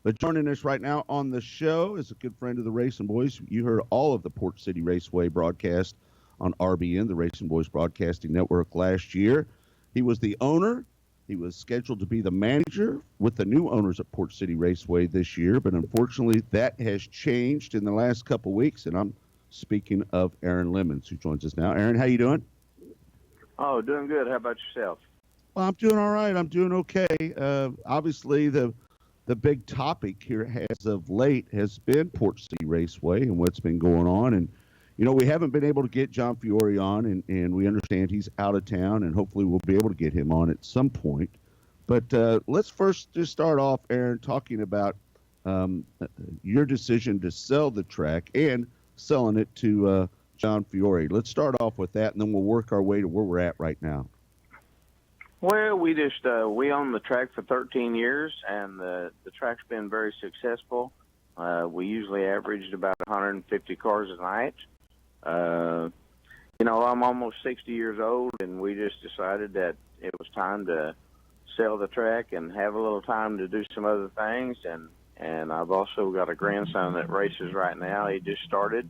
But joining us right now on the show is a good friend of the RacinBoys. You heard all of the Port City Raceway broadcast on RBN, the RacinBoys Broadcasting Network, last year. He was the owner. He was scheduled to be the manager with the new owners at Port City Raceway this year, but unfortunately that has changed in the last couple of weeks, and I'm speaking of Aaron Lemmons, who joins us now. Aaron, how you doing? Oh, doing good. How about yourself? Well, I'm doing all right. I'm doing okay. Obviously, the big topic here as of late has been Port City Raceway and what's been going on. And, you know, we haven't been able to get John Fiore on, and we understand he's out of town, and hopefully we'll be able to get him on at some point. But let's first just start off, Aaron, talking about your decision to sell the track and selling it to John Fiore. Let's start off with that, and then we'll work our way to where we're at right now. Well, we just we own the track for 13 years, and the track's been very successful. We usually averaged about 150 cars a night. You know, I'm almost 60 years old, and we just decided that it was time to sell the track and have a little time to do some other things. And I've also got a grandson that races right now. He just started.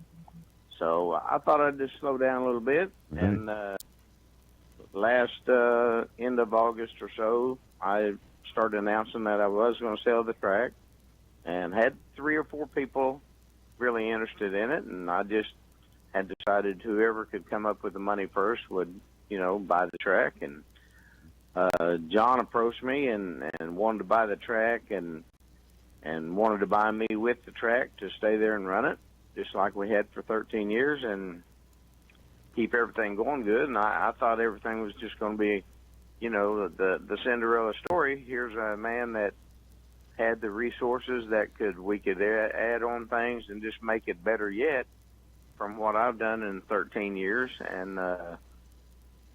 So I thought I'd just slow down a little bit. Mm-hmm. And last end of August or so, I started announcing that I was going to sell the track, and had 3 or 4 people really interested in it. And I just had decided whoever could come up with the money first would, you know, buy the track. And John approached me and wanted to buy the track and wanted to buy me with the track to stay there and run it, just like we had for 13 years, and keep everything going good. And I thought everything was just going to be, you know, the Cinderella story. Here's a man that had the resources that we could add on things and just make it better yet from what I've done in 13 years. And,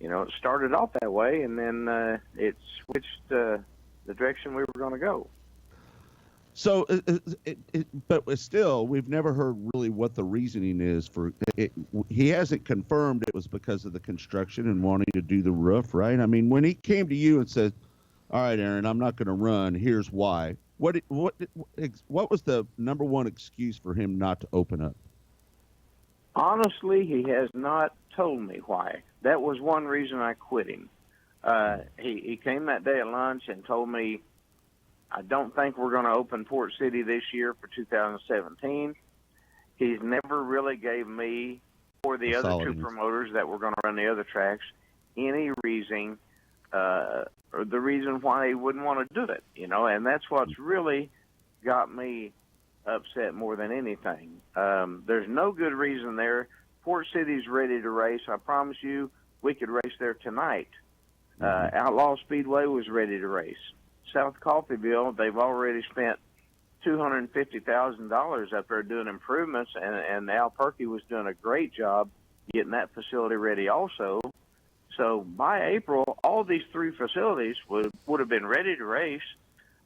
you know, it started off that way, and then it switched the direction we were going to go. So, but still, we've never heard really what the reasoning is for it. He hasn't confirmed it was because of the construction and wanting to do the roof, right? I mean, when he came to you and said, "All right, Aaron, I'm not going to run. Here's why." What was the number one excuse for him not to open up? Honestly, he has not told me why. That was one reason I quit him. He came that day at lunch and told me, I don't think we're going to open Port City this year for 2017. He's never really gave me or the other 2 promoters that were going to run the other tracks any reason or the reason why he wouldn't want to do it, you know, and that's what's really got me upset more than anything. There's no good reason there. Port City's ready to race. I promise you we could race there tonight. Outlaw Speedway was ready to race. South Coffeyville, they've already spent $250,000 up there doing improvements, and Al Perkey was doing a great job getting that facility ready also. So by April, all these 3 facilities would have been ready to race.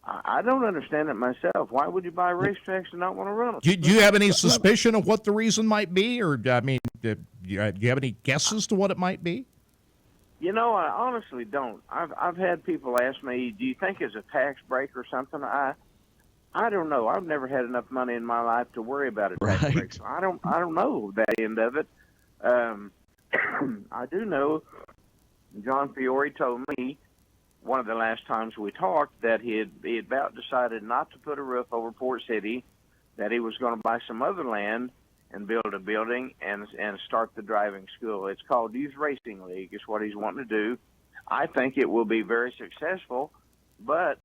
I don't understand it myself. Why would you buy racetracks and not want to run them? Do you have any suspicion of what the reason might be? Or, I mean, do you have any guesses to what it might be? You know, I honestly don't. I've had people ask me, do you think it's a tax break or something? I don't know. I've never had enough money in my life to worry about a tax break. So I don't know that end of it. I do know John Fiore told me one of the last times we talked that he had about decided not to put a roof over Port City, that he was going to buy some other land and build a building and start the driving school. It's called Youth Racing League. It's what he's wanting to do. I think it will be very successful, but